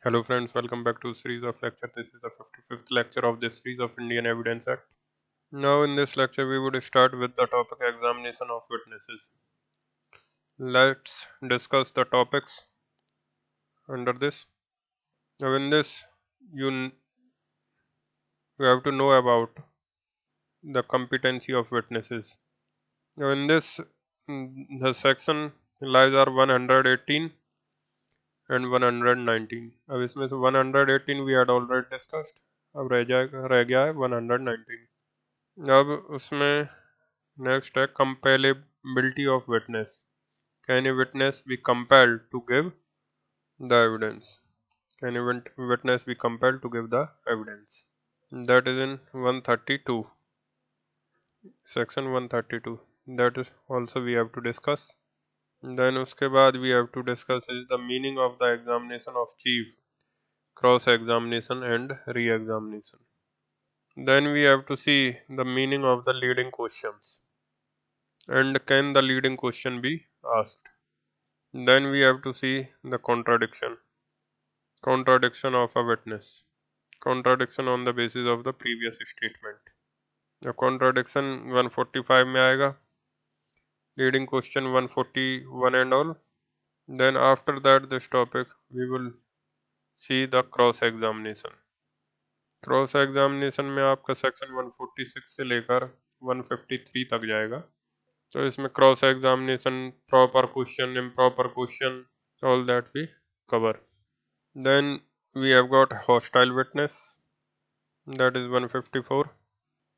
Hello friends, welcome back to a series of lecture. This is the 55th lecture of this series of Indian Evidence Act. Now in this lecture we would start with the topic examination of witnesses. Let's discuss the topics under this. Now in this you, you have to know about the competency of witnesses. Now in this the section lies are 118 and 119. अब इसमें से 118 we had already discussed. अब रह गया है 119. अब उसमें next है compellability of witness. Can a witness be compelled to give the evidence? Can a witness be compelled to give the evidence? That is in 132, section 132. That is also we have to discuss. Then उसके बाद we have to discuss is the meaning of the examination of chief, cross examination and re-examination. Then we have to see the meaning of the leading questions. And can the leading question be asked? Then we have to see the contradiction of a witness, contradiction on the basis of the previous statement. The contradiction 145 में आएगा, leading question 141 and all. Then after that this topic we will see the cross examination. Cross examination में आपका section 146 से लेकर 153 तक जाएगा. तो इसमें cross examination, proper question, improper question, all that we cover. Then we have got hostile witness, that is 154.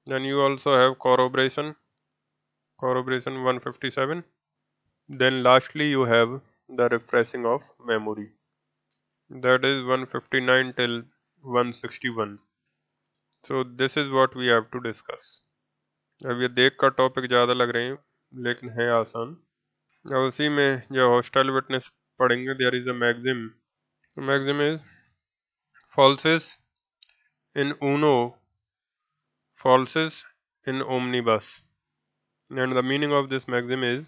Then you also have corroboration 157. Then lastly you have the refreshing of memory, that is 159 till 161. So this is what we have to discuss. अब ये देख कर topic ज़्यादा लग रहे हैं लेकिन है आसान. अब उसी में जो हॉस्टाइल विटनेस पढ़ेंगे, there is a maxim. Maxim is falses in uno, falses in omnibus. And the meaning of this maxim is,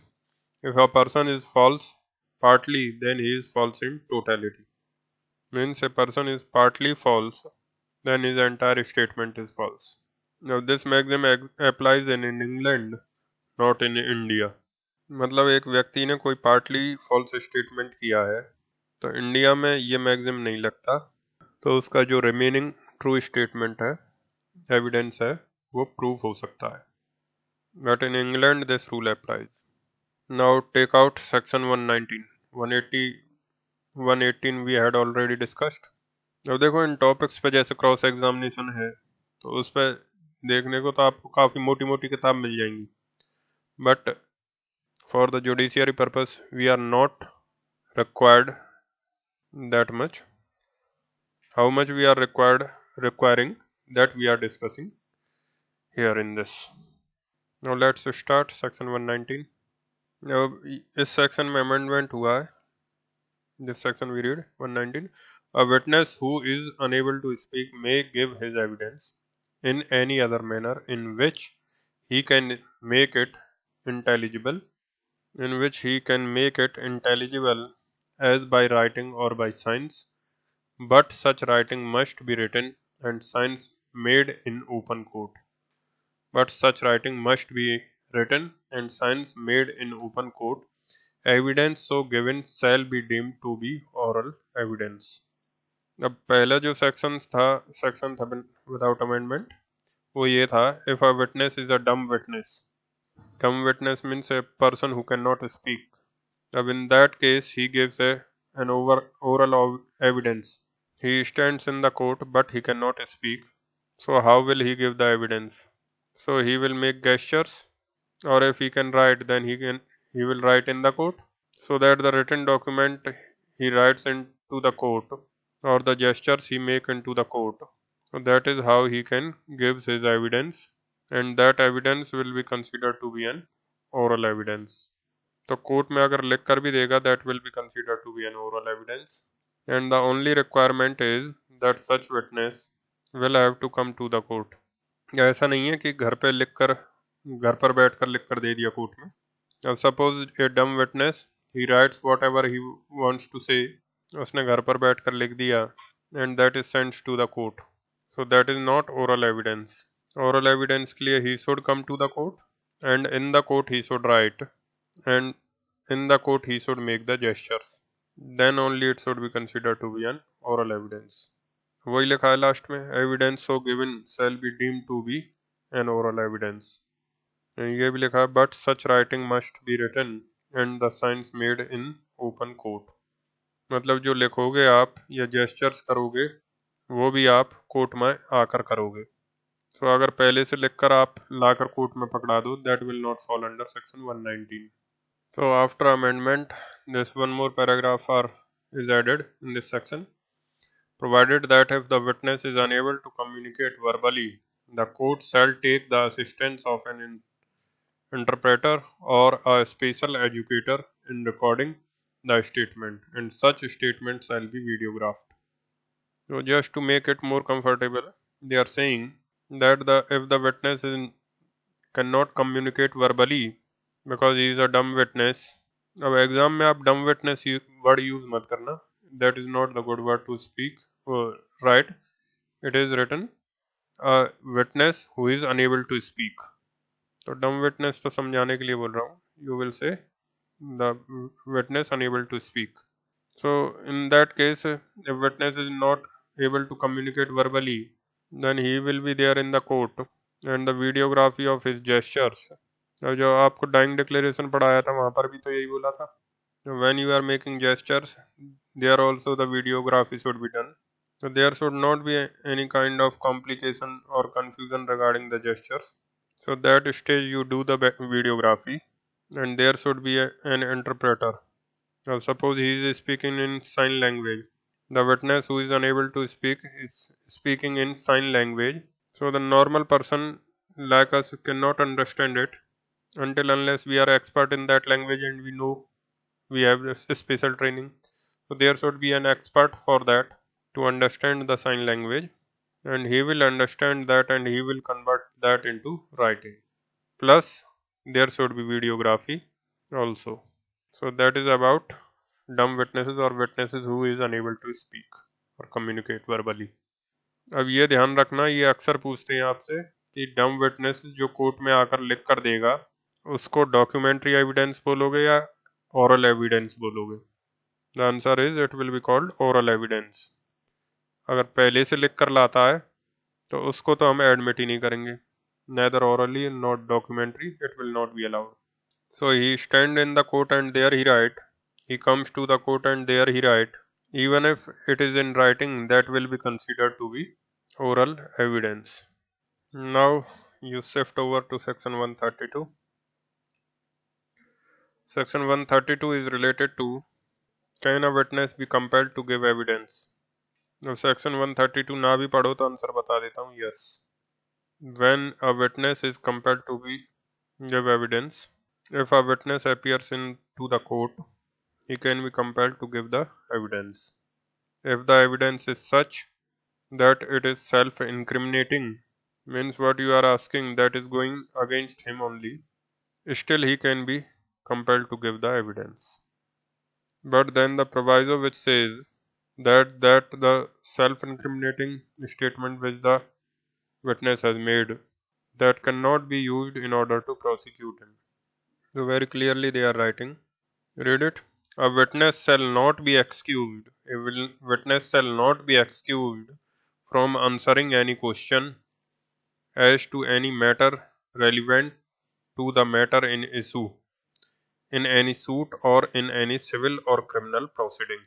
if a person is false partly, then he is false in totality. Means a person is partly false, then his entire statement is false. Now this maxim applies in England, not in India. मतलब एक व्यक्ति ने कोई partly false statement किया है तो India में ये मैक्सिम नहीं लगता, तो उसका जो रिमेनिंग ट्रू स्टेटमेंट है, एविडेंस है, वो प्रूव हो सकता है. But in England this rule applies. Now take out section 119. 118 we had already discussed. अब देखो इन टॉपिक्स पे जैसे क्रॉस एग्जामिनेशन है तो उस पर देखने को तो आपको काफ़ी मोटी मोटी किताब मिल जाएंगी, but for the judiciary purpose we are not required that much. How much we are requiring that we are discussing here in this. Now let's start section 119. Now इस section में amendment हुआ है. This section we read 119. A witness who is unable to speak may give his evidence in any other manner in which he can make it intelligible, as by writing or by signs, but such writing must be written and signs made in open court. Evidence so given shall be deemed to be oral evidence. अब पहला जो section था without amendment, वो ये था, if a witness is a dumb witness. Dumb witness means a person who cannot speak. In that case, he gives an oral evidence. He stands in the court, but he cannot speak. So how will he give the evidence? So he will make gestures, or if he can write, then he will write in the court, so that the written document he writes into the court, or the gestures he make into the court. So that is how he can give his evidence, and that evidence will be considered to be an oral evidence. तो court में अगर लिख कर भी देगा, that will be considered to be an oral evidence. And the only requirement is that such witness will have to come to the court. ऐसा नहीं है कि घर पर बैठकर लिख कर दे दिया कोर्ट में. अब suppose a dumb witness, he writes whatever he wants to say. उसने घर पर बैठकर लिख दिया and that is sent to the court. So that is not oral evidence. Oral evidence के लिए he should come to the court, and in the court he should write, and in the court he should make the gestures. Then only it should be considered to be an oral evidence. वही लिखा है last में, evidence so given shall be deemed to be an oral evidence. ये भी लिखा है, but such writing must be written and the signs made in open court. मतलब जो लिखोगे आप या जेस्चर्स करोगे वो भी आप कोर्ट में आकर करोगे. तो अगर पहले से लिखकर आप लाकर कोर्ट में पकड़ा दो, that will not fall under section 119. So after amendment, this one more paragraph is added in this section. Provided that if the witness is unable to communicate verbally, the court shall take the assistance of an interpreter or a special educator in recording the statement, and such statement shall be videographed. So just to make it more comfortable, they are saying that if the witness cannot communicate verbally because he is a dumb witness. अब exam में आप dumb witness word use मत करना, that is not the good word to speak. Right, it is written a witness who is unable to speak. तो dumb witness तो समझाने के लिए बोल रहा हूँ. You will say the witness unable to speak. So in that case, if witness is not able to communicate verbally, then he will be there in the court and the videography of his gestures. जो आपको dying declaration पढ़ाया था वहाँ पर भी तो यही बोला था. When you are making gestures, there also the videography should be done. So there should not be any kind of complication or confusion regarding the gestures. So that stage you do the videography, and there should be an interpreter. Now suppose he is speaking in sign language. The witness who is unable to speak is speaking in sign language. So the normal person like us cannot understand it until unless we are expert in that language and we know we have a special training. So there should be an expert for that to understand the sign language, and he will understand that and he will convert that into writing. Plus there should be videography also. So that is about dumb witnesses or witnesses who is unable to speak or communicate verbally. अब ये ध्यान रखना, ये अक्सर पूछते हैं आपसे कि डम विटनेस जो कोर्ट में आकर लिख कर देगा उसको डॉक्यूमेंट्री एविडेंस बोलोगे या ओरल एविडेंस बोलोगे. The answer is it will be called oral evidence. अगर पहले से लिख कर लाता है तो उसको तो हम एडमिट ही नहीं करेंगे. Neither orally not documentary, it will not be allowed. So he stand in the court and there he write. He comes to the court and there he write. Even if it is in writing, that will be considered to be oral evidence. Now you shift over to section 132. Section 132 is related to, can a witness be compelled to give evidence? Now section 132 ना भी पढ़ो तो answer बता देता हूँ. Yes, when a witness is compelled to be give evidence, if a witness appears into the court, he can be compelled to give the evidence. If the evidence is such that it is self-incriminating, means what you are asking that is going against him only, still he can be compelled to give the evidence. But then the proviso which says that the self-incriminating statement which the witness has made, that cannot be used in order to prosecute him. So very clearly they are writing. Read it. A witness shall not be excused. A witness shall not be excused from answering any question as to any matter relevant to the matter in issue in any suit or in any civil or criminal proceeding.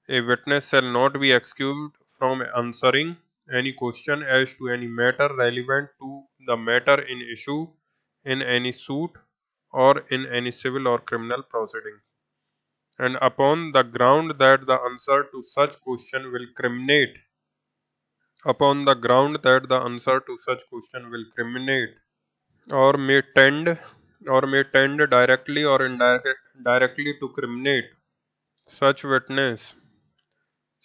A witness shall not be excused from answering any question as to any matter relevant to the matter in issue in any suit or in any civil or criminal proceeding, and upon the ground that the answer to such question will criminate, or may tend directly or indirectly to criminate such witness,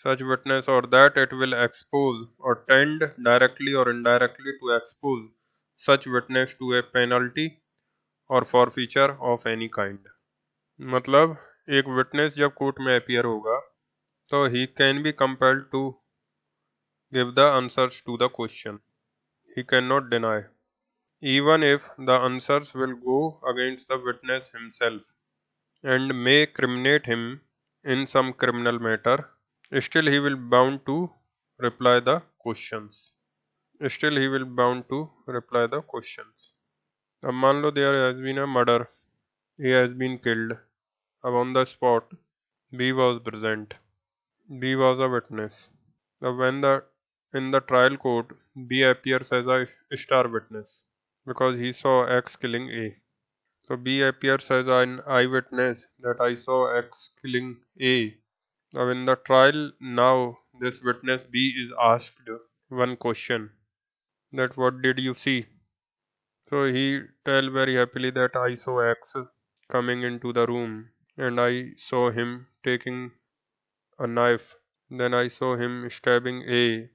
or that it will expose or tend directly or indirectly to expose such witness to a penalty or forfeiture of any kind. मतलब एक witness जब court में appear होगा So he can be compelled to give the answers to the question. He cannot deny, even if the answers will go against the witness himself and may criminate him in some criminal matter. Still he will bound to reply the questions. Still he will bound to reply the questions. अब मान लो there has been a murder. He has been killed. अब on the spot, B was present. B was a witness. Now when in the trial court, B appears as a star witness because he saw X killing A. So B appears as an eyewitness that I saw X killing A. Now in the trial, now this witness B is asked one question, that what did you see? So he tell very happily that I saw X coming into the room and I saw him taking a knife. Then I saw him stabbing A.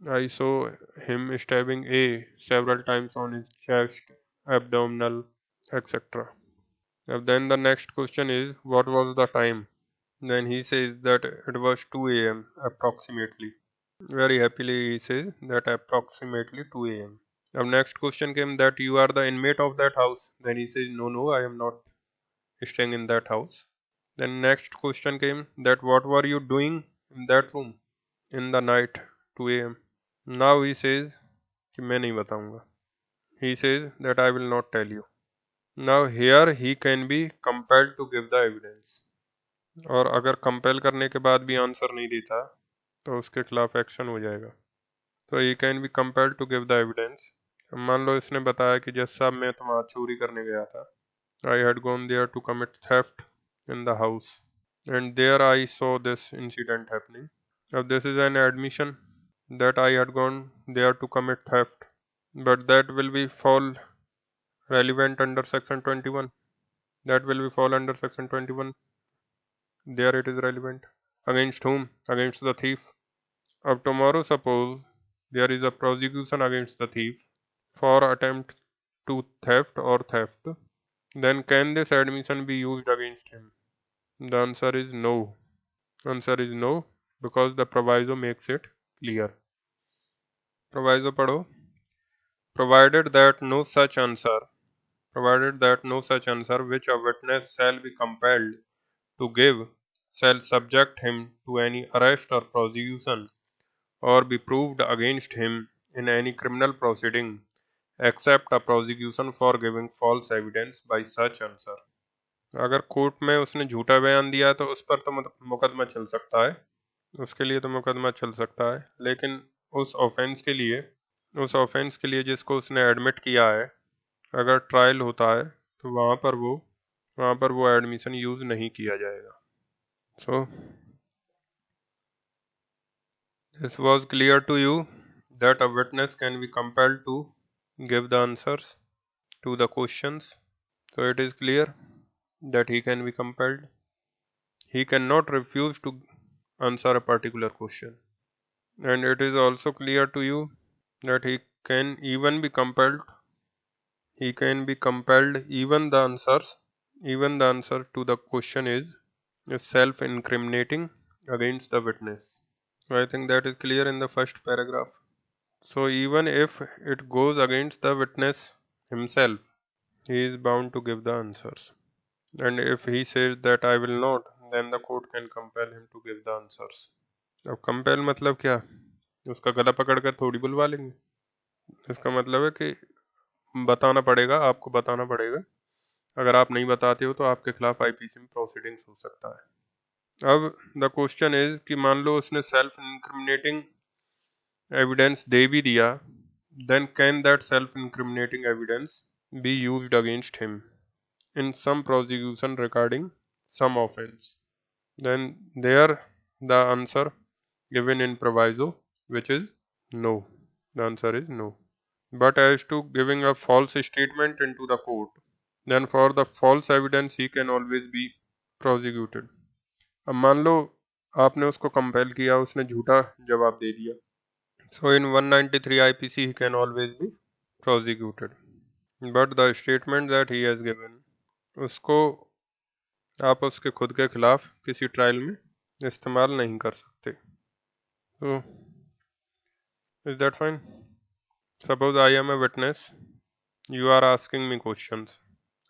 I saw him stabbing A several times on his chest, abdominal, etc. Then the next question is, what was the time? Then he says that it was 2 a.m. approximately. Very happily he says that approximately 2 a.m. Now next question came that you are the inmate of that house. Then he says no, I am not staying in that house. Then next question came that what were you doing in that room in the night 2 a.m. Now he says कि मैं नहीं बताऊंगा. He says that I will not tell you. Now here he can be compelled to give the evidence. और अगर compel करने के बाद भी आंसर नहीं देता तो उसके खिलाफ एक्शन हो जाएगा. तो he can be compelled to give the evidence. मान लो इसने बताया कि जज साहब मैं तो वहाँ चोरी करने गया था. I had gone there to commit theft in the house and there I saw this incident happening. अब this is an admission that I had gone there to commit theft, but that will be fall relevant under section 21. That will be fall under section 21. There it is relevant. Against whom? Against the thief. Of tomorrow, suppose there is a prosecution against the thief for attempt to theft or theft, then can this admission be used against him? The answer is no. Answer is no, because the proviso makes it clear. Proviso पढ़ो. Provided that no such answer which a witness shall be compelled to give shall subject him to any arrest or prosecution or be proved against him in any criminal proceeding except a prosecution for giving false evidence by such answer. अगर court में उसने झूठा बयान दिया तो उस पर तो मुकदमा चल सकता है, उसके लिए तो मुकदमा चल सकता है, लेकिन उस ऑफेंस के लिए जिसको उसने एडमिट किया है, अगर ट्रायल होता है तो वहाँ पर वो एडमिशन यूज नहीं किया जाएगा. So this was clear to you that a witness can be compelled to give the answers to the questions. So it is clear that he can be compelled. He cannot refuse to answer a particular question. And it is also clear to you that he can even be compelled. He can be compelled even the answer to the question is self-incriminating against the witness. So I think that is clear in the first paragraph. So even if it goes against the witness himself, he is bound to give the answers. And if he says that I will not, then the court can compel him to give the answers. अब compel मतलब क्या? उसका गला पकड़ कर थोड़ी बुलवा लेंगे. इसका मतलब है कि आपको बताना पड़ेगा. अगर आप नहीं बताते हो तो आपके खिलाफ आईपीसी में प्रोसीडिंग्स हो सकता है. अब द क्वेश्चन इज कि मान लो उसने सेल्फ इंक्रिमिनेटिंग एविडेंस दे भी दिया, then can that self-incriminating evidence be used against him in some prosecution regarding some offense? Then there the answer given in proviso, which is no. The answer is no. But as to giving a false statement into the court, then for the false evidence he can always be prosecuted. अब मान लो आपने उसको compel किया, उसने झूठा जवाब दे दिया. So in 193 IPC he can always be prosecuted. But the statement that he has given, उसको आप उसके खुद के खिलाफ किसी ट्रायल में इस्तेमाल नहीं कर सकते। तो is that fine? Suppose I am a witness, you are asking me questions,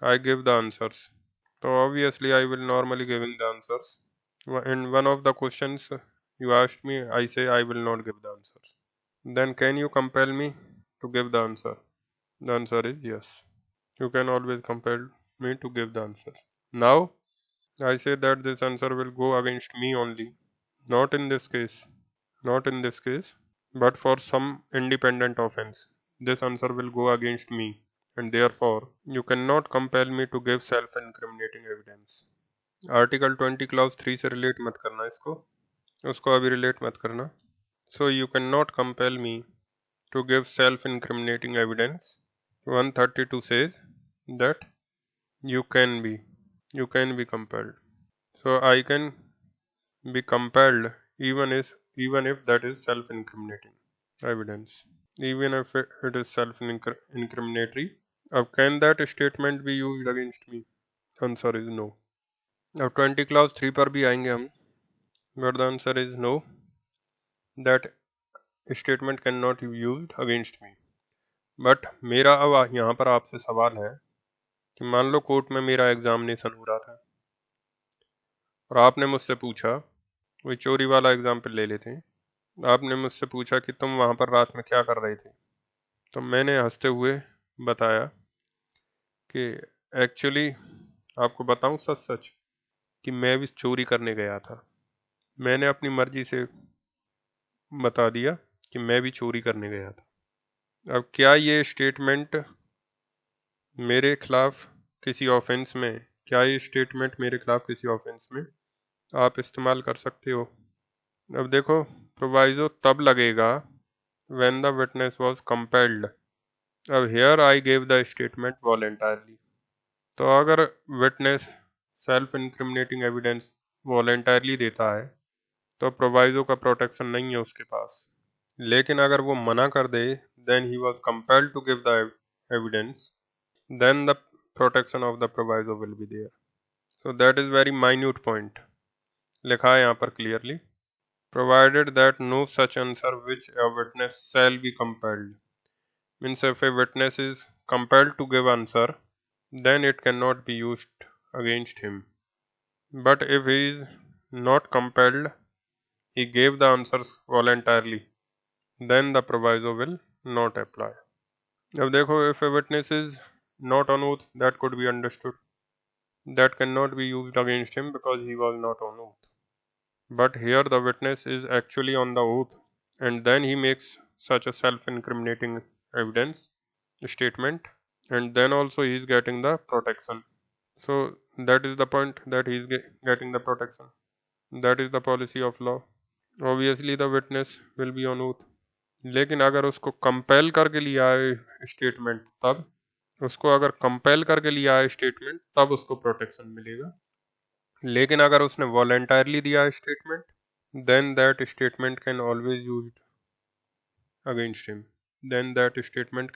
I give the answers. So obviously I will normally giving the answers. In one of the questions you asked me, I say I will not give the answers. Then can you compel me to give the answer? The answer is yes. You can always compel me to give the answer. Now I say that this answer will go against me only. Not in this case. Not in this case. But for some independent offense, this answer will go against me, and therefore you cannot compel me to give self-incriminating evidence. Article 20 clause 3 से relate मत करना इसको, उसको अभी relate मत करना. So you cannot compel me to give self-incriminating evidence. 132 says that you can be compelled. So I can be compelled even if that is self-incriminating evidence, even if it is self-incriminatory. Can that statement be used against me? Answer is no. अब 20 clause 3 पर भी आएंगे हम, but the answer is no, that statement cannot be used against me. But मेरा अब यहाँ पर आपसे सवाल है कि मान लो कोर्ट में मेरा एग्जामिनेशन हो रहा था और आपने मुझसे पूछा, वही चोरी वाला एग्जाम्पल ले लेते हैं, आपने मुझसे पूछा कि तुम वहाँ पर रात में क्या कर रहे थे, तो मैंने हंसते हुए बताया कि एक्चुअली आपको बताऊं सच सच कि मैं भी चोरी करने गया था. मैंने अपनी मर्जी से बता दिया कि मैं भी चोरी करने गया था. अब क्या ये स्टेटमेंट मेरे खिलाफ किसी ऑफेंस में, क्या ये स्टेटमेंट मेरे खिलाफ किसी ऑफेंस में आप इस्तेमाल कर सकते हो? अब देखो, प्रोवाइजो तब लगेगा when the witness was compelled. अब here I gave the statement voluntarily. तो अगर witness self incriminating evidence voluntarily देता है तो प्रोवाइजो का प्रोटेक्शन नहीं है उसके पास. लेकिन अगर वो मना कर दे, then he was compelled to give the evidence, then the protection of the proviso will be there. So that is very minute point. लिखा है यहाँ पर clearly, provided that no such answer which a witness shall be compelled. Means if a witness is compelled to give answer, then it cannot be used against him. But if he is not compelled, he gave the answers voluntarily, then the proviso will not apply. अब देखो, if a witness is not on oath, that could be understood. That cannot be used against him because he was not on oath. But here the witness is actually on the oath, and then he makes such a self-incriminating evidence statement, and then also he is getting the protection. So that is the point, that he is getting the protection. That is the policy of law. Obviously the witness will be on oath. लेकिन अगर उसको compel करके लिया है statement, तब उसको अगर compel करके लिया है स्टेटमेंट तब उसको प्रोटेक्शन मिलेगा. लेकिन अगर उसने वॉलेंटरली दिया है statement, then that statement can always used against him. Then that statement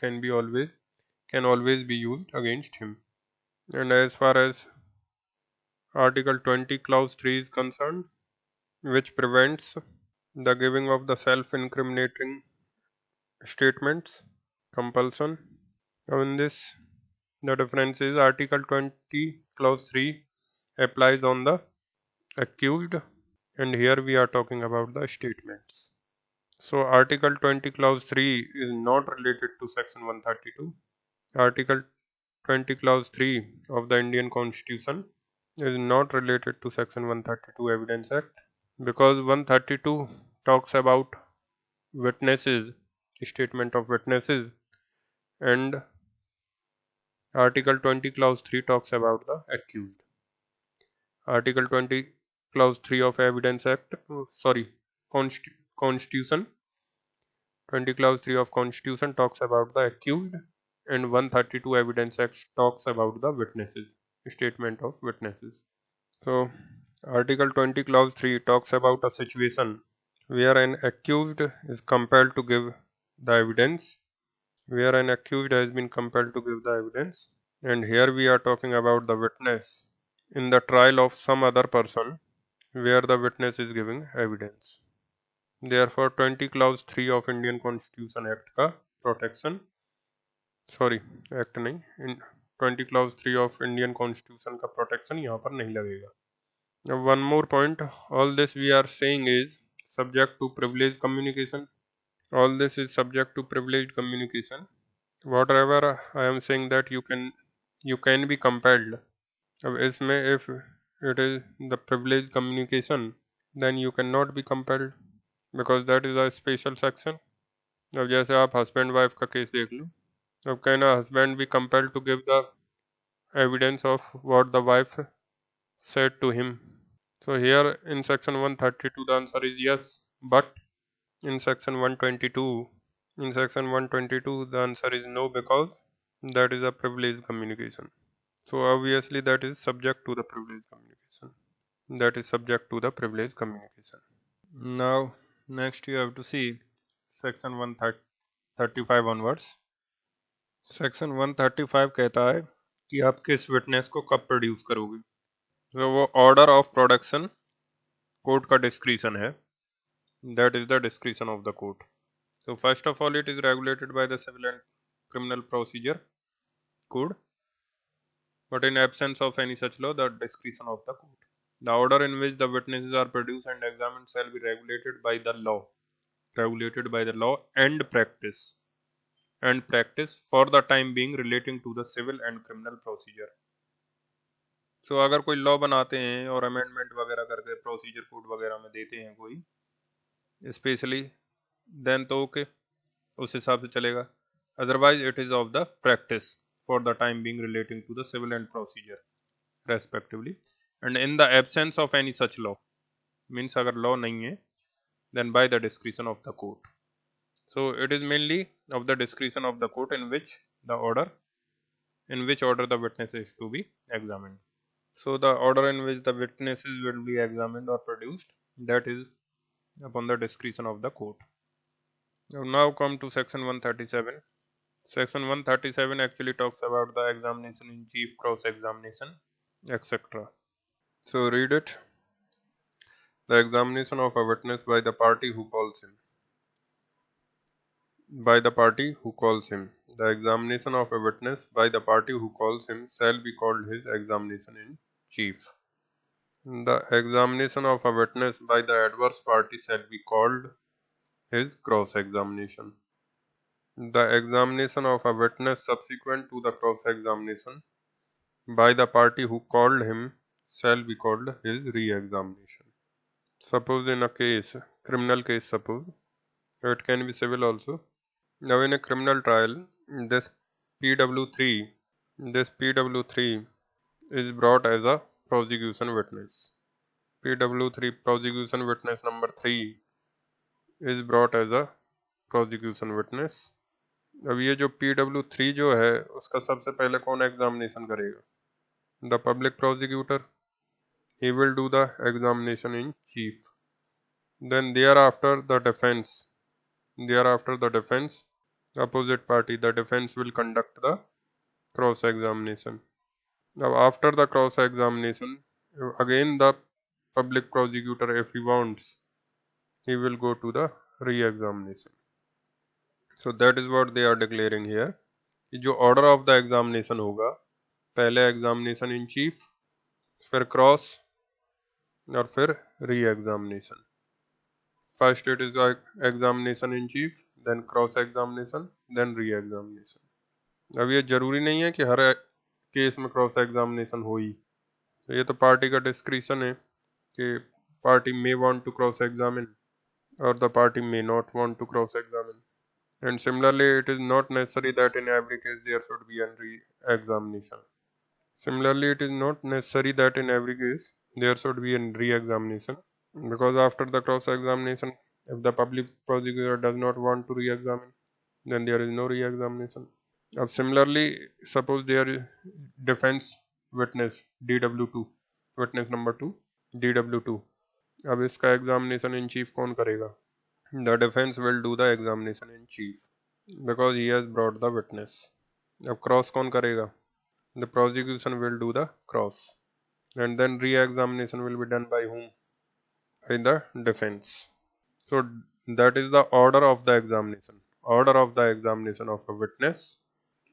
can always be used against him. And as far as Article 20 Clause 3 is concerned, which prevents the giving of the self-incriminating statements, compulsion. Now in this, the difference is Article 20 Clause 3 applies on the accused, and here we are talking about the statements. So Article 20 Clause 3 is not related to Section 132. Article 20 Clause 3 of the Indian Constitution is not related to Section 132 Evidence Act, because 132 talks about witnesses, statement of witnesses, and Article 20 Clause 3 talks about the accused. Article 20 Clause 3 of Evidence Act, Constitution, 20 Clause 3 of Constitution talks about the accused, and 132 Evidence Act talks about the witnesses, statement of witnesses. So Article 20 Clause 3 talks about a situation where an accused is compelled to give the evidence, where an accused has been compelled to give the evidence, and here we are talking about the witness in the trial of some other person where the witness is giving evidence. Therefore 20 clause 3 of Indian Constitution Act का protection, sorry act नहीं, in 20 clause 3 of Indian Constitution का protection यहाँ पर नहीं लगेगा. Now one more point, all this we are saying is subject to privileged communication. All this is subject to privileged communication. Whatever I am saying that you can be compelled. अब इसमें if it is the privileged communication then you cannot be compelled because that is a special section. अब जैसे आप husband wife का case देख लो, अब can a husband be compelled to give the evidence of what the wife said to him? So here in section 132 the answer is yes, but in section 122 the answer is no because that is a privileged communication. So obviously that is subject to the privileged communication. That is subject to the privileged communication. Now next you have to see section 135 onwards. Section 135 कहता है कि आप किस witness को कब produce करोगे. तो वो ऑर्डर ऑफ प्रोडक्शन कोर्ट का डिस्क्रिशन है. That is the discretion of the court. So first of all, it is regulated by the Civil and Criminal Procedure Code, but in absence of any such law, the discretion of the court. The order in which the witnesses are produced and examined shall be regulated by the law and practice for the time being relating to the civil and criminal procedure. So अगर कोई law बनाते हैं और amendment वगैरह करके procedure code वगैरह में देते हैं कोई स्पेशली, देन तो ओके, उस हिसाब से चलेगा. Otherwise it is of the practice for the time being relating to the civil and procedure respectively, and in the absence of any such law, means अगर लॉ नहीं है, then by the discretion of the court. So it is mainly of the discretion of the court in which order the witness is to be examined. So the order in which the witnesses will be examined or produced, that is upon the discretion of the court. Now come to section 137. Section 137 actually talks about the examination in chief, cross-examination, etc. So read it. The examination of a witness by the party who calls him. The examination of a witness by the party who calls him shall be called his examination in chief. The examination of a witness by the adverse party shall be called his cross-examination. The examination of a witness subsequent to the cross-examination by the party who called him shall be called his re-examination. Suppose in a case, criminal case suppose, it can be civil also. Now in a criminal trial, this PW3 is brought as a prosecution witness. PW3 prosecution witness number 3 is brought as a prosecution witness. अब ये जो PW3 जो है उसका सबसे पहले कौन examination करेगा? The public prosecutor. He will do the examination in chief. Then thereafter the defense, opposite party, the defense will conduct the cross-examination. Now after the cross-examination, again the public prosecutor, if he wants, he will go to the re-examination. So that is what they are declaring here. जो order of the examination होगा, पहले examination in chief, फिर cross और फिर re-examination. First it is examination in chief, then cross-examination, then re-examination. अब ये जरूरी नहीं है कि हर केस में क्रॉस एग्जामिनेशन हो ही, तो ये तो पार्टी का डिस्क्रिशन है कि party may want to cross examine और the party may not want to cross examine. And similarly, it is not necessary that in every case there should be a re-examination. Because after the cross-examination, if the public prosecutor does not want to re-examine, then there is no re-examination. Similarly, suppose there is defense witness DW2, witness number 2, DW2. अब इसका examination in chief कौन करेगा? The defense will do the examination in chief because he has brought the witness. अब cross कौन करेगा? The prosecution will do the cross, and then re-examination will be done by whom? by the defense. So that is the order of the examination. Order of the examination of a witness.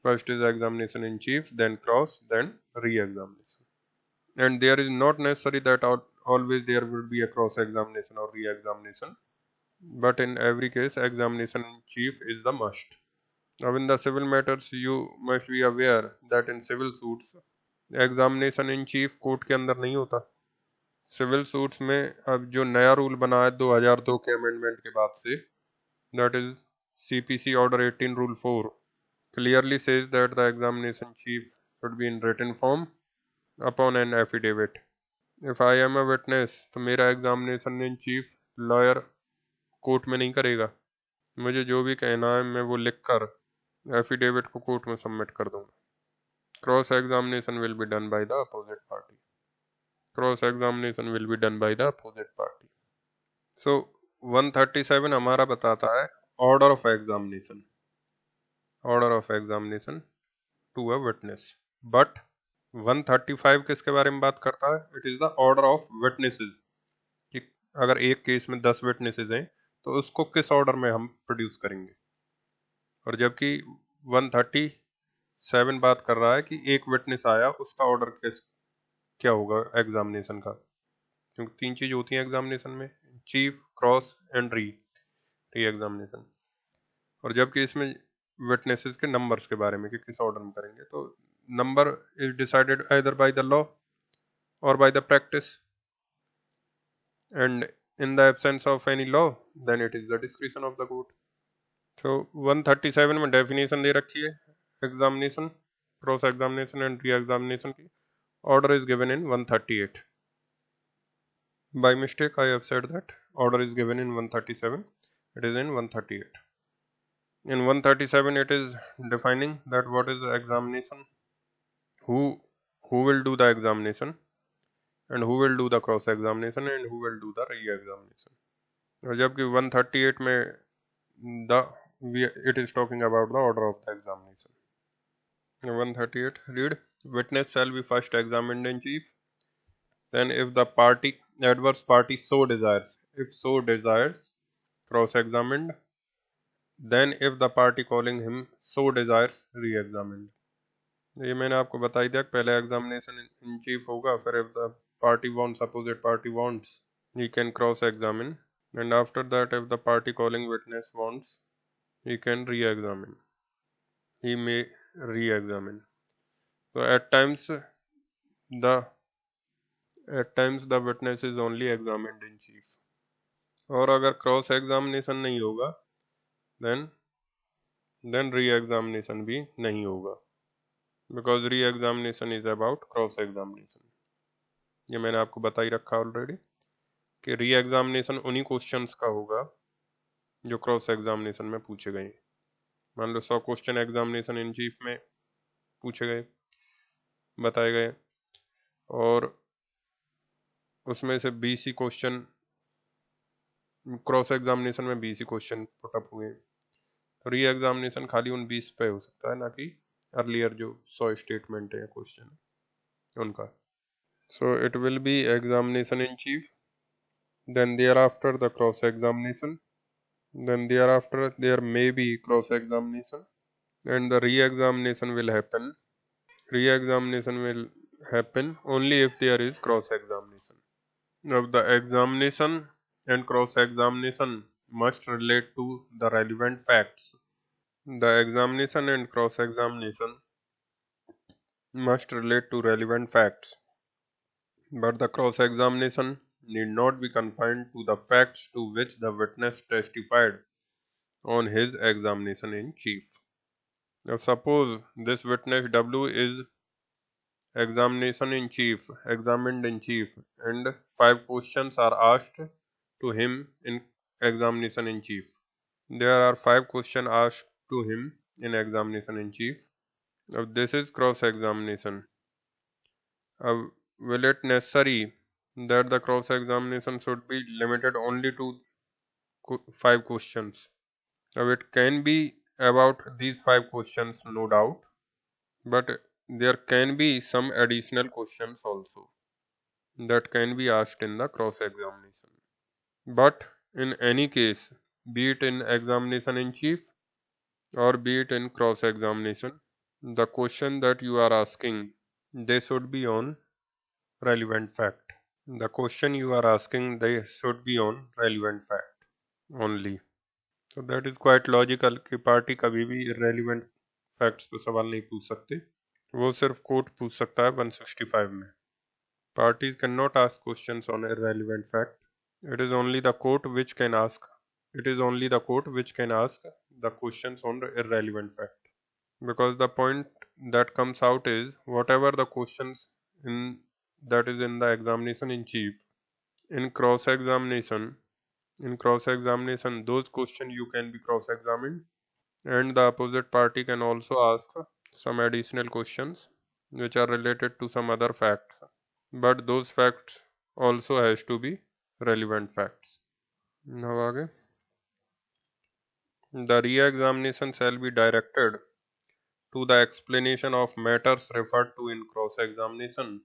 First is examination in chief, then cross, then re-examination. And there is not necessary that always there will be a cross examination or re-examination, but in every case examination in chief is the must. Now in the civil matters you must be aware that in civil suits examination in chief court के अंदर नहीं होता। Civil suits में अब जो नया rule बना है 2002 के अमेंडमेंट के बाद से, that is CPC order 18 rule 4 clearly says that the examination chief should be in written form upon an affidavit. If I am a witness तो मेरा examination in chief lawyer court में नहीं करेगा, मुझे जो भी कहना है मैं वो लिख कर एफिडेविट को कोर्ट में सबमिट कर दूंगा। Cross examination will be done by the opposite party. Cross examination will be done by the opposite party. So 137 हमारा बताता है order of examination, order of examination to a witness. But 135 किसके बारे में बात करता है? It is the order of witnesses, कि अगर एक केस में 10 विटनेसेस हैं तो उसको किस ऑर्डर में हम प्रोड्यूस करेंगे। और जबकि 137 बात कर रहा है कि एक विटनेस आया उसका ऑर्डर क्या होगा एग्जामिनेशन का, क्योंकि 3 चीज होती हैं एग्जामिनेशन में, chief, cross and re examination. और जबकि इसमें विटनेसेस के नंबर्स के बारे में कि किस ऑर्डर में करेंगे, तो number is decided either by the law और by the practice, and in the absence of any law then it is the discretion of the court. तो 137 में डेफिनेशन दे रखी है examination, cross examination and re examination की। Order is given in 138। By mistake I have said that order is given in 137, it is in 138. In 137 it is defining that what is the examination, who will do the examination, and who will do the cross examination, and who will do the re-examination. और जबकि 138 में it is talking about the order of the examination. 138 read, witness shall be first examined in chief, then if the adverse party so desires, cross-examined, then if the party calling him so desires, re-examined. ये मैंने आपको बता ही दिया, पहले examination in chief होगा, फिर if the party wants, opposite party wants, he can cross-examine, and after that if the party calling witness wants, he can re-examine, he may re-examine. So at times the witness is only examined in chief, और अगर cross examination नहीं होगा then re examination भी नहीं होगा, because re examination is about cross examination. ये मैंने आपको बता ही रखा ऑलरेडी कि री एग्जामिनेशन उन्हीं क्वेश्चंस का होगा जो क्रॉस एग्जामिनेशन में पूछे गए। मान लो 100 क्वेश्चन एग्जामिनेशन इन चीफ में पूछे गए, बताए गए, और उसमें से 20 ही क्वेश्चन क्रॉस एग्जामिनेशन में 20 ही क्वेश्चन पुटअप हुए, तो री एग्जामिनेशन खाली उन 20 पे हो सकता है, ना कि अर्लियर जो 100 स्टेटमेंट है क्वेश्चन उनका। So it will be examination in chief, then thereafter the cross examination, then thereafter there may be cross examination, and the re-examination will happen only if there is cross examination. Now the examination and cross examination must relate to the relevant facts. The examination and cross examination must relate to relevant facts, but the cross examination need not be confined to the facts to which the witness testified on his examination in chief. Now suppose this witness W is examined in chief, and 5 questions are asked to him in examination in chief. There are 5 questions asked to him in examination in chief. Now this is cross examination. Will it necessary that the cross examination should be limited only to 5 questions? Now it can be about these 5 questions, no doubt, but there can be some additional questions also that can be asked in the cross examination. But in any case, be it in examination in chief or be it in cross examination, the question that you are asking, they should be on relevant fact. The question you are asking, they should be on relevant fact only. So that is quite logical कि party कभी भी irrelevant facts पे सवाल नहीं पूछ सकते, वो सिर्फ कोर्ट पूछ सकता है 165 में. Parties cannot ask questions on irrelevant fact. It is only the court which can ask. It is only the court which can ask the questions on the irrelevant fact. Because the point that comes out is whatever the questions in that is in the examination in chief, in cross examination, those questions you can be cross examined, and the opposite party can also ask some additional questions which are related to some other facts, but those facts also has to be relevant facts. Now आगे, the re-examination shall be directed to the explanation of matters referred to in cross-examination.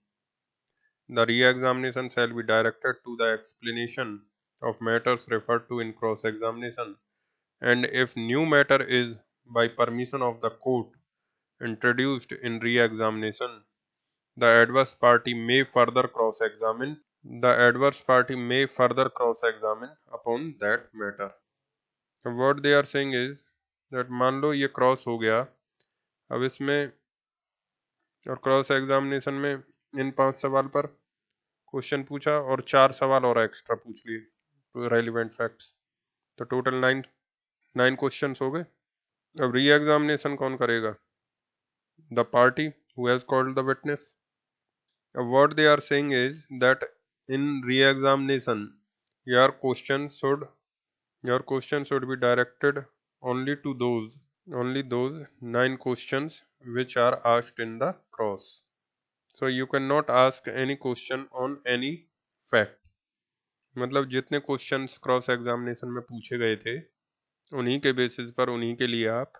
The re-examination shall be directed to the explanation of matters referred to in cross-examination, and if new matter is by permission of the court introduced in re-examination, the adverse party may further cross-examine. Upon that matter. So what they are saying is that मान लो ये cross हो गया, अब इसमें और cross examination में इन 5 सवाल पर क्वेश्चन पूछा और 4 सवाल और एक्स्ट्रा पूछ लिए रेलिवेंट फैक्ट्स, तो टोटल 9 क्वेश्चंस हो गए. अब री एग्जामिनेशन कौन करेगा? The party who has called the witness. What they are saying is that in re-examination, your question should be directed only to those 9 questions which are asked in the cross. So you cannot ask any question on any fact. मतलब जितने questions cross examination में पूछे गए थे उन्हीं के basis पर उन्हीं के लिए आप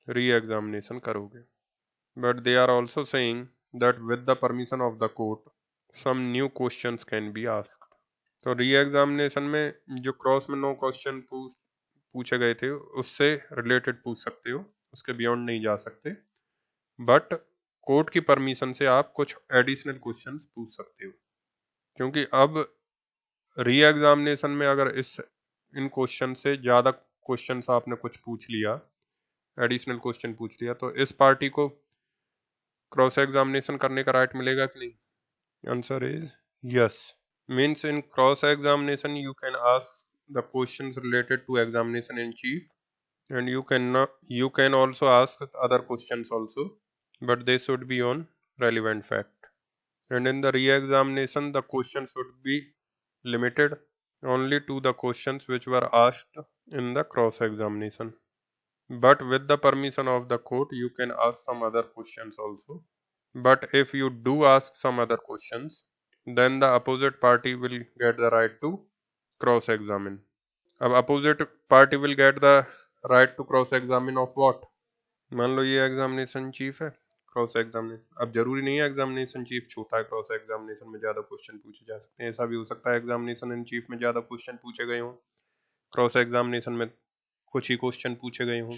री एग्जामिनेशन करोगे. But they are also saying that with the permission of the court, some new questions can be asked. तो री एग्जामिनेशन में जो क्रॉस में 9 क्वेश्चन पूछे गए थे उससे रिलेटेड पूछ सकते हो, उसके बियॉन्ड नहीं जा सकते, बट कोर्ट की परमिशन से आप कुछ एडिशनल क्वेश्चंस पूछ सकते हो. क्योंकि अब री एग्जामिनेशन में अगर इन क्वेश्चन से ज़्यादा क्वेश्चंस आपने कुछ पूछ लिया, एडिशनल क्वेश्चन पूछ लिया, तो इस पार्टी को क्रॉस एग्जामिनेशन करने का राइट मिलेगा कि नहीं? Answer is yes. Means in cross examination you can ask the questions related to examination in chief, and you can also ask other questions also, but they should be on relevant fact. And in the re-examination, the questions should be limited only to the questions which were asked in the cross examination. But with the permission of the court, you can ask some other questions also. But if you do ask some other questions, then the opposite party will get the right to cross-examine. अब opposite party will get the right to cross-examine of what? मान लो ये examination chief है, cross examination. अब जरूरी नहीं है examination chief छोटा है, क्रॉस एग्जामिनेशन में ज़्यादा क्वेश्चन पूछे जा सकते हैं. ऐसा भी हो सकता है एग्जामिनेशन इन चीफ में ज़्यादा क्वेश्चन पूछे गए हों, क्रॉस एग्जामिनेशन में कुछ ही क्वेश्चन पूछे गए हों.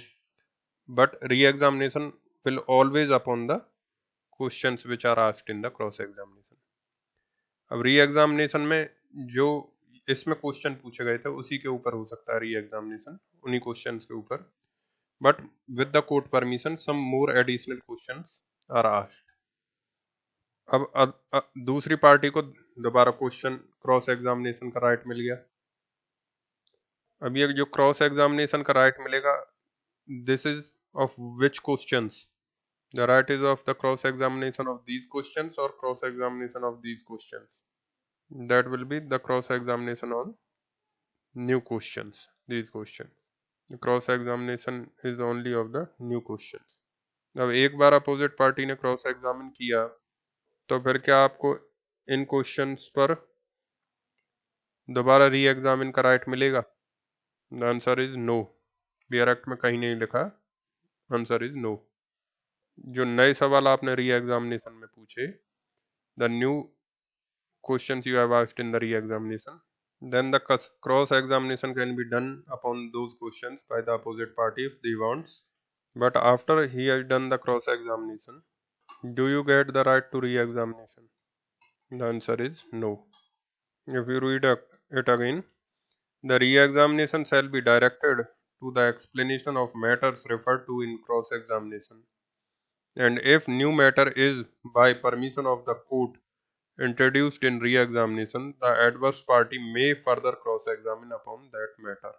But re examination will always upon the questions which are asked in the cross examination. अब री एग्जामिनेशन में जो इसमें क्वेश्चन पूछे गए थे उसी के ऊपर हो सकता है री एग्जामिनेशन, उन्हीं क्वेश्चंस के ऊपर, but with the court permission some more additional questions are asked. अब दूसरी पार्टी को दोबारा क्वेश्चन क्रॉस एग्जामिनेशन का राइट मिल गया. अब ये जो क्रॉस एग्जामिनेशन का राइट मिलेगा, this is of which questions? The right is of the cross-examination of these questions or cross-examination of these questions. That will be the cross-examination on new questions. These questions. The cross-examination is only of the new questions. अब एक बार opposite party ने cross examine किया तो फिर क्या आपको इन questions पर दोबारा री एग्जामिन का राइट मिलेगा? The answer is no. बियर एक्ट में कहीं नहीं लिखा, आंसर इज नो. जो नए सवाल आपने री एग्जामिनेशन में पूछे, the new questions you have asked in the re examination, Then the cross-examination can be done upon those questions by the opposite party if they wants. But after he has done the cross-examination, do you get the right to re-examination? The answer is no. If you read it again, the re-examination shall be directed to the explanation of matters referred to in cross-examination. And if new matter is, by permission of the court, introduced in re-examination, the adverse party may further cross-examine upon that matter.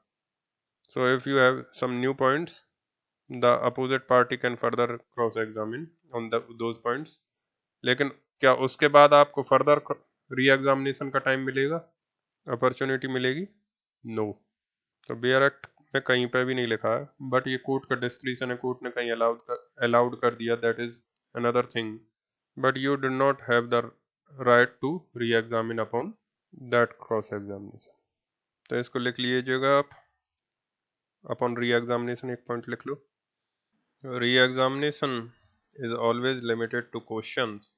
So if you have some new points, the opposite party can further cross-examine on those points. लेकिन क्या उसके बाद आपको further री-एग्जामिनेशन का time मिलेगा, opportunity मिलेगी? No. तो bare act में कहीं पे भी नहीं लिखा है, बट ये कोर्ट का डिस्क्रिशन है, कोर्ट ने कहीं अलाउड कर दिया, that is another thing, but you do not have the right to re examine upon that cross examination. तो इसको लिख लीजिएगा आप, अपॉन री एग्जामिनेशन एक पॉइंट लिख लो। Re examination is always limited to questions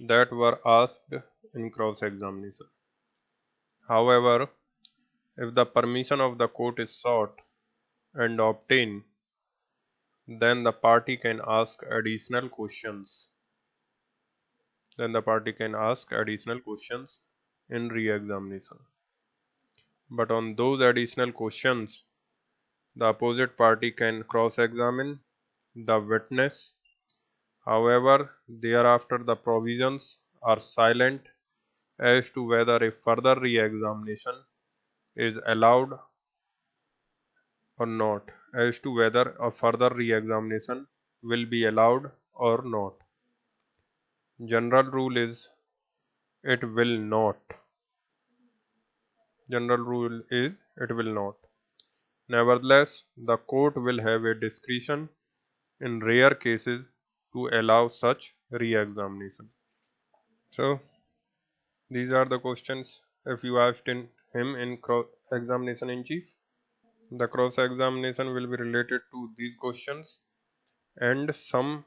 that were asked in cross-examination. However, if the permission of the court is sought and obtained, then the party can ask additional questions. In re-examination. But on those additional questions, the opposite party can cross-examine the witness. However, thereafter the provisions are silent as to whether a further re-examination is allowed or not, as to whether a further re-examination will be allowed or not. General rule is it will not. Nevertheless, the court will have a discretion in rare cases to allow such re-examination. So, these are the questions if you asked him in examination in chief. The cross-examination will be related to these questions and some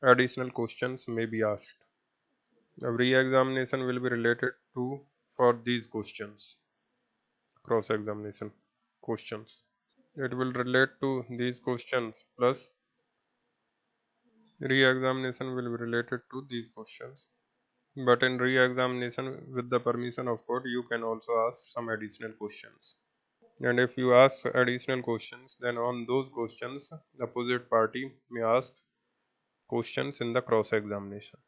additional questions may be asked. The re-examination will be related to for these questions, cross-examination questions. It will relate to these questions plus re-examination will be related to these questions. But in re-examination, with the permission of court, you can also ask some additional questions. And if you ask additional questions, then on those questions, the opposite party may ask questions in the cross-examination.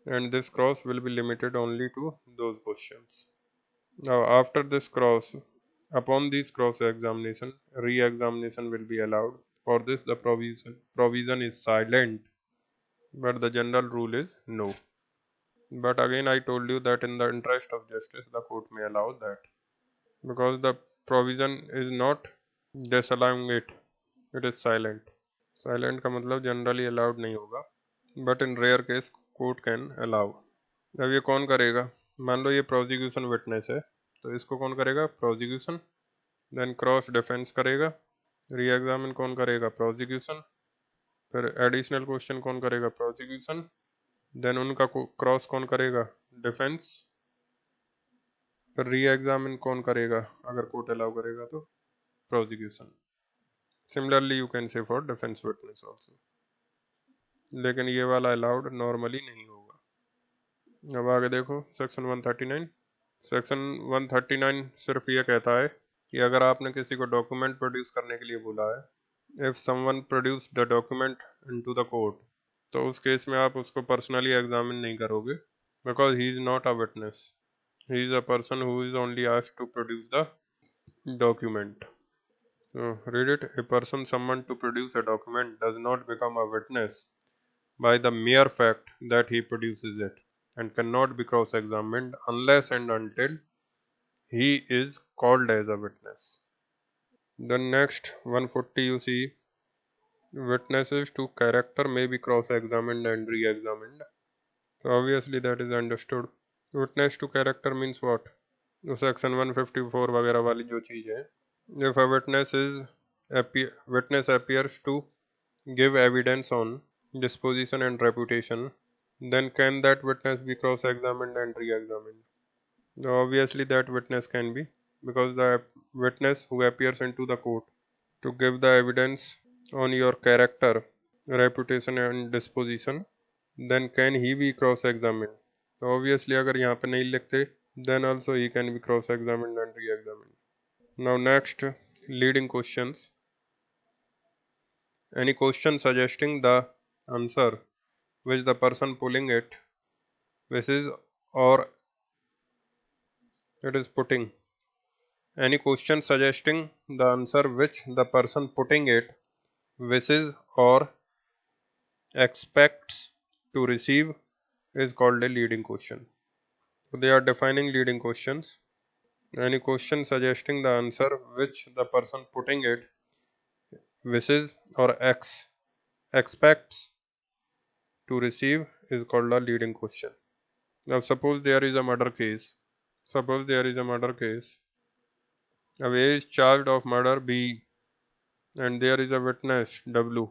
And this cross will be limited only to those questions. Now, after this upon this cross-examination, re-examination will be allowed. For this, the provision is silent, but the general rule is no. But again, I told you that in the interest of justice, the court may allow that. Because the provision is not disallowing it, it is silent. Silent का मतलब generally allowed नहीं होगा. But in rare case, court can allow. अब ये कौन करेगा? मान लो ये prosecution witness है, तो इसको कौन करेगा? Prosecution. Then cross defense करेगा. Re-examine कौन करेगा? Prosecution. फिर additional question कौन करेगा? Prosecution. Then उनका cross कौन करेगा? Defense. फिर re-examine कौन करेगा? अगर कोर्ट अलाउ करेगा तो prosecution. Similarly, you can say for defense witness also. लेकिन ये वाला अलाउड नॉर्मली नहीं होगा. अब आगे देखो सेक्शन 139. सेक्शन 139 सिर्फ ये कहता है कि अगर आपने किसी को डॉक्यूमेंट प्रोड्यूस करने के लिए बोला है, if someone produce the document into the court, तो उस केस में आप उसको पर्सनली एग्जामिन नहीं करोगे, because he is not a witness. He is a person who is only asked to produce the document. So read it. A person summoned to produce a document does not become a witness by the mere fact that he produces it and cannot be cross-examined unless and until he is called as a witness. The next 140 you see, witnesses to character may be cross-examined and re-examined. So obviously that is understood. Witness to character means what? तो section 154 वगैरह वाली जो चीज़ है, if a witness appears to give evidence on disposition and reputation, then can that witness be cross-examined and re-examined? Obviously that witness can be, because the witness who appears into the court to give the evidence on your character, reputation and disposition, then can he be cross examined? Obviously अगर यहाँ पे नहीं लिखते, then also he can be cross examined and re examined. Now next, leading questions. Any question suggesting the answer which the person pulling it wishes, or it is putting. Any question suggesting the answer which the person putting it wishes or expects to receive is called a leading question. So they are defining leading questions. Any question suggesting the answer which the person putting it wishes or expects to receive is called a leading question. Now suppose there is a murder case. Suppose there is a murder case. A is charged of murder B, and there is a witness W.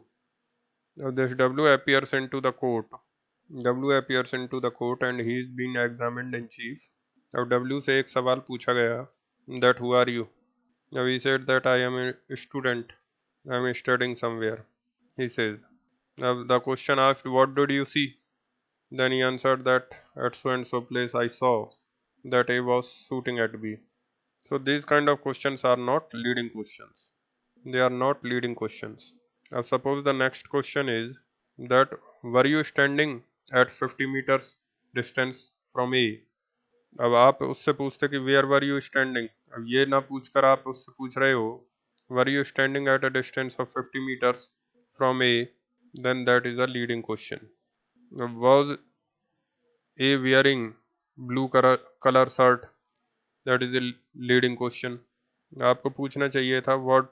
Now this W appears into the court. W appears into the court and he is being examined in chief. अब W से एक सवाल पूछा गया, that who are you? Now he said that I am a student. I am studying somewhere. He says. Now the question asked, what did you see? Then he answered that at so and so place I saw that A was shooting at B. So these kind of questions are not leading questions. They are not leading questions. Now suppose the next question is that were you standing at 50 meters distance from A? अब आप उससे पूछते कि where were you standing, अब ये ना पूछकर आप उससे पूछ रहे हो were you standing at a distance of 50 meters from A, then that is a leading question. Was A wearing blue color shirt? That is a leading question. आपको पूछना चाहिए था what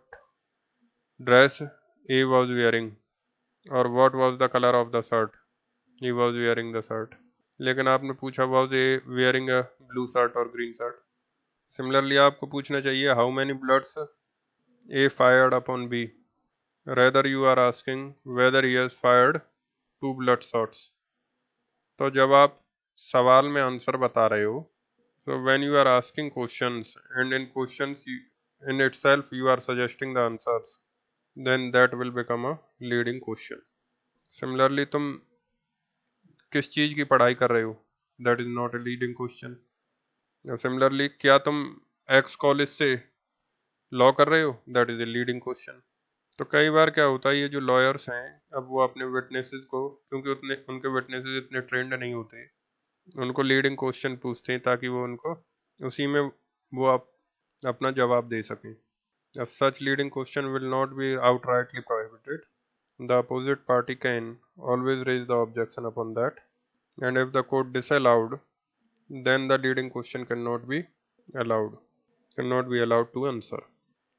dress A was wearing, or what was the color of the shirt he was wearing the shirt. लेकिन आपने पूछा was A wearing a blue shirt or green shirt. Similarly आपको पूछना चाहिए how many bullets A fired upon B. Rather you are asking whether he has fired 2 blood shots. तो जब आप सवाल में आंसर बता रहे हो, so when you are asking questions and in questions in itself you are suggesting the answers, then that will become a leading question. Similarly तुम किस चीज की पढ़ाई कर रहे हो, that is not a leading question. Similarly क्या तुम X कॉलेज से लॉ कर रहे हो, that is a leading question. तो कई बार क्या होता है, ये जो लॉयर्स हैं अब वो अपने विटनेसेस को, क्योंकि उनके विटनेसेस इतने ट्रेंड नहीं होते, उनको लीडिंग क्वेश्चन पूछते हैं ताकि वो उनको उसी में वो अपना जवाब दे सकें. If such leading question will not be outrightly prohibited, the opposite party can always raise the objection upon that, and if the court disallowed, then the leading question cannot be allowed to answer.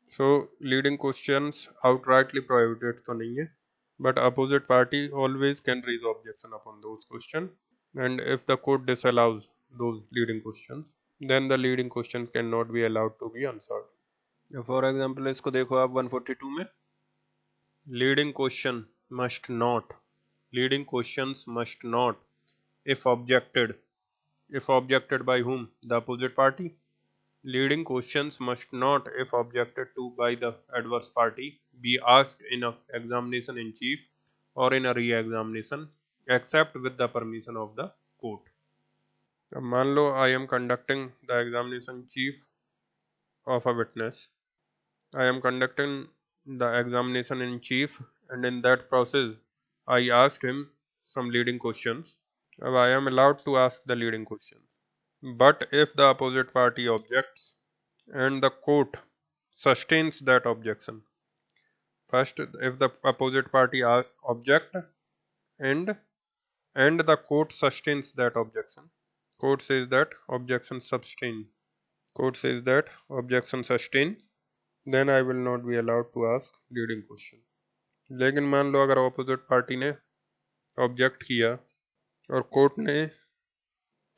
So leading questions outrightly prohibited तो नहीं है, but opposite party always can raise objection upon those questions, and if the court disallows those leading questions, then the leading questions cannot be allowed to be answered. For example इसको देखो आप 142 में, leading questions must not, if objected by whom, the opposite party. Leading questions must not, if objected to by the adverse party, be asked in a examination in chief or in a re-examination except with the permission of the court. अब मान लो I am conducting the examination chief of a witness. I am conducting the examination in chief, and in that process I asked him some leading questions. अब I am allowed to ask the leading question. But if the opposite party objects and the court sustains that objection, first if the opposite party object and the court sustains that objection, court says that objection sustained, then I will not be allowed to ask leading question. लेकिन मान लो अगर opposite party ने object किया और court ने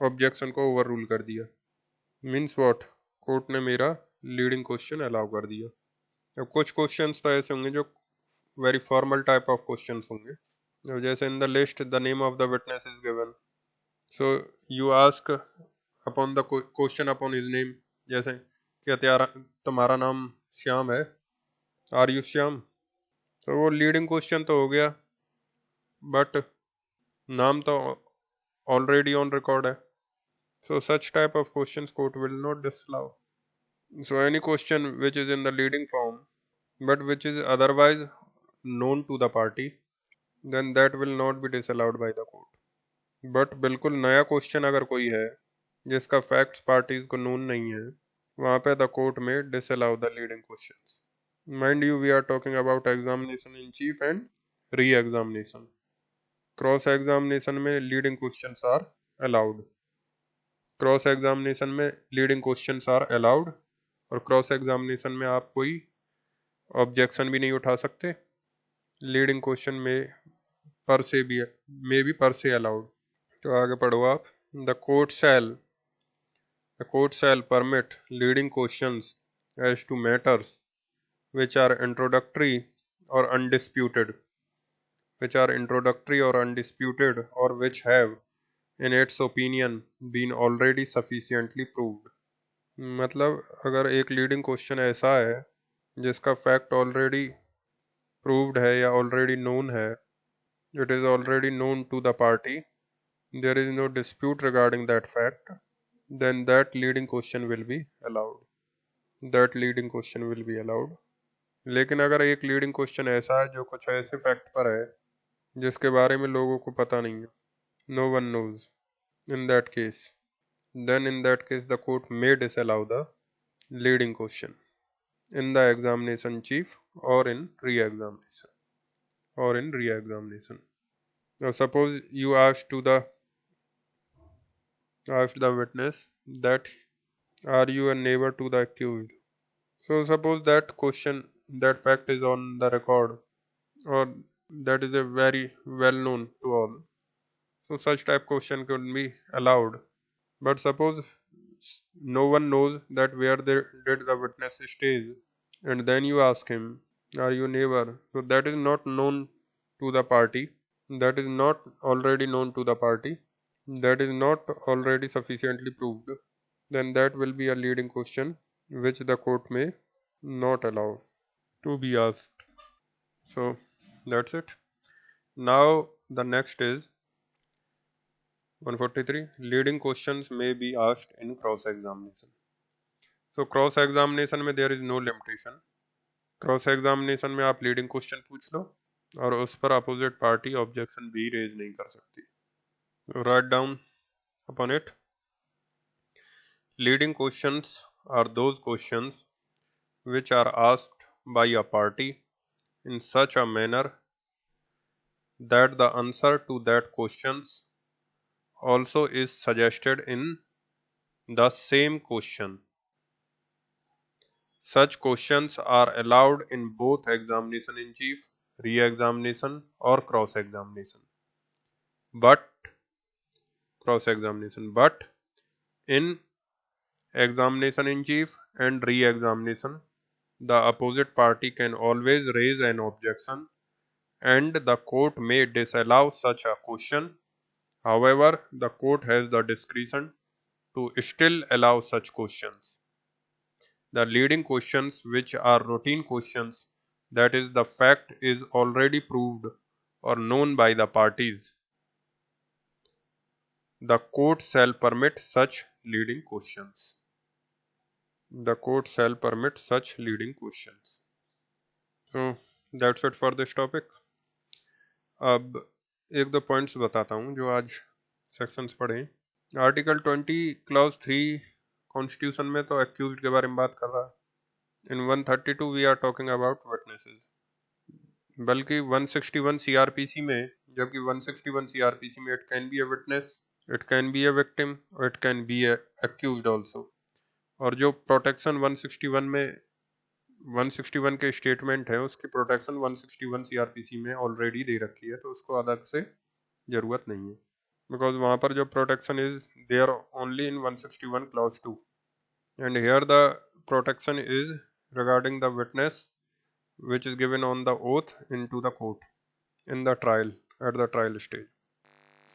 objection को overrule कर दिया, मीन्स व्हाट, कोर्ट ने मेरा लीडिंग क्वेश्चन अलाउ कर दिया. अब कुछ क्वेश्चंस तो ऐसे होंगे जो very formal type of questions होंगे, जैसे in the list the name of the witness is given, so you ask upon the question upon his name, जैसे क्या तुम्हारा नाम श्याम है, आर यू श्याम, तो वो लीडिंग क्वेश्चन तो हो गया, बट नाम तो ऑलरेडी ऑन रिकॉर्ड है. So such type of questions court will not disallow. So any question which is in the leading form but which is otherwise known to the party, then that will not be disallowed by the court. But बिल्कुल नया question अगर कोई है जिसका facts parties को known नहीं है, वहाँ पे द कोर्ट में disallow the leading questions. Mind you we are talking about examination in chief and re examination. Cross examination में leading questions are allowed. Cross examination में लीडिंग क्वेश्चंस आर अलाउड और cross examination में आप कोई objection भी नहीं उठा सकते. लीडिंग क्वेश्चन में पर से अलाउड. तो आगे पढ़ो आप. The court shall permit leading questions as to matters which are introductory or undisputed or which have in its opinion been already sufficiently proved. मतलब अगर एक लीडिंग क्वेश्चन ऐसा है जिसका फैक्ट ऑलरेडी प्रूव्ड है या ऑलरेडी नोन है, it is already known to the party, there is no dispute regarding that fact, then that leading question will be allowed. लेकिन अगर एक लीडिंग क्वेश्चन ऐसा है जो कुछ ऐसे फैक्ट पर है जिसके बारे में लोगों को पता नहीं है, no one knows, in that case the court may disallow the leading question in the examination chief or in re-examination. Now suppose you asked the witness that are you a neighbor to the accused. So suppose that fact is on the record or that is a very well known to all. So such type question could be allowed. But suppose no one knows that where did the witness stays, and then you ask him, are you neighbor? So that is not known to the party. That is not already known to the party. That is not already sufficiently proved. Then that will be a leading question which the court may not allow to be asked. So that's it. Now the next is 143. Leading questions may be asked in cross-examination. So cross-examination में there is no limitation. Cross-examination में आप leading question पूछ लो और उस पर opposite party objection भी raise नहीं कर सकती. So write down upon it. Leading questions are those questions which are asked by a party in such a manner that the answer to that questions also is suggested in the same question. Such questions are allowed in both examination in chief, re-examination or cross-examination. But in examination in chief and re-examination, the opposite party can always raise an objection and the court may disallow such a question. However, the court has the discretion to still allow such questions. The leading questions, which are routine questions, that is, the fact is already proved or known by the parties, the court shall permit such leading questions. So that's it for this topic. अब एक दो points बताता हूँ जो आज sections पढ़े. Article 20 clause 3 constitution में तो एक्यूज्ड के बारे में बात कर रहा है. In 132 we are talking about witnesses. बल्कि 161 सीआरपीसी में, जबकि 161 सीआरपीसी में it can be a witness, it can be a victim और it can be a accused also. और जो प्रोटेक्शन 161 के स्टेटमेंट है उसकी प्रोटेक्शन 161 सीआरपीसी में ऑलरेडी दे रखी है, तो उसको अलग से जरूरत नहीं है, बिकॉज वहाँ पर जो protection is there only in 161 clause 2 and here the protection is regarding the witness which is given on the oath into the court in the trial at the trial stage.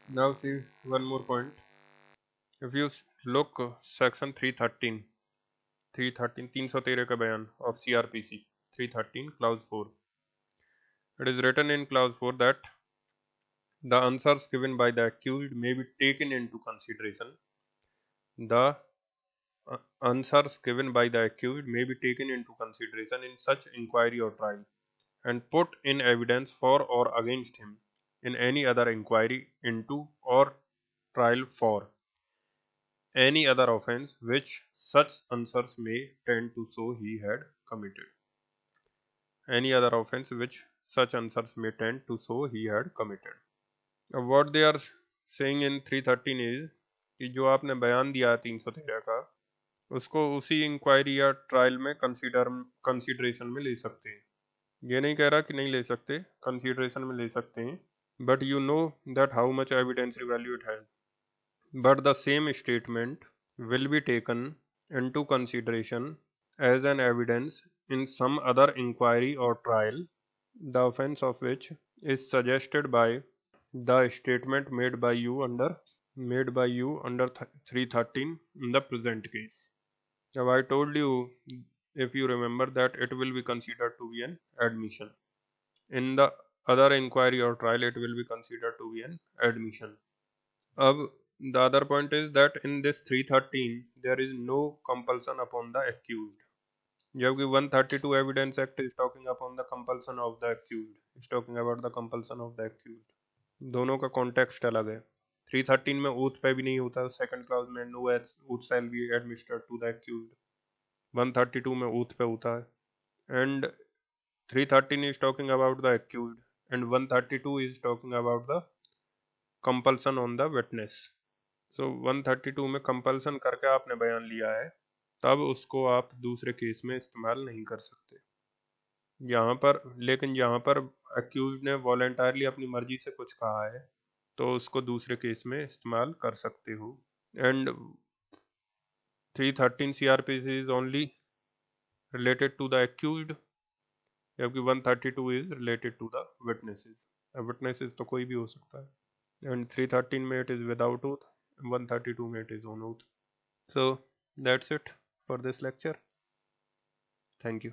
Now see one more point. If you look section 313 का बयान of CRPC 313 clause 4. It is written in clause 4 that the answers given by the accused may be taken into consideration. The answers given by the accused may be taken into consideration in such inquiry or trial and put in evidence for or against him in any other inquiry into or trial for any other offense which such answers may tend to show he had committed. Any other offense which such answers may tend to show he had committed. What they are saying in 313 is कि जो आपने बयान दिया 313 का उसको उसी inquiry या trial में कंसीडरेशन में ले सकते हैं. ये नहीं कह रहा कि नहीं ले सकते, कंसीडरेशन में ले सकते हैं, but you know that how much evidence value it has. But the same statement will be taken into consideration as an evidence in some other inquiry or trial, the offense of which is suggested by the statement made by you under 313 in the present case. Now I told you, if you remember, that it will be considered to be an admission. In the other inquiry or trial, it will be considered to be an admission. The other point is that in this 313 there is no compulsion upon the accused. जबकि 132 Evidence Act is talking upon the compulsion of the accused, is talking about the compulsion of the accused. दोनों का context अलग है. 313 में oath पे भी नहीं होता, सेकंड क्लॉज में no oath shall be administered to the accused. 132 में oath पे होता है. And 313 is talking about the accused and 132 is talking about the compulsion on the witness. So 132 में कंपल्सन करके आपने बयान लिया है, तब उसको आप दूसरे केस में इस्तेमाल नहीं कर सकते. लेकिन यहाँ पर अक्यूज ने वॉलेंटरली अपनी मर्जी से कुछ कहा है तो उसको दूसरे केस में इस्तेमाल कर सकते हो. And 313 CRPC is only related to the accused, जबकि 132 is related to the witnesses. Witnesses तो कोई भी हो सकता है. एंड 313 में इट इज विदाउट ओथ, 132 में it is on oath. So that's it for this lecture. Thank you.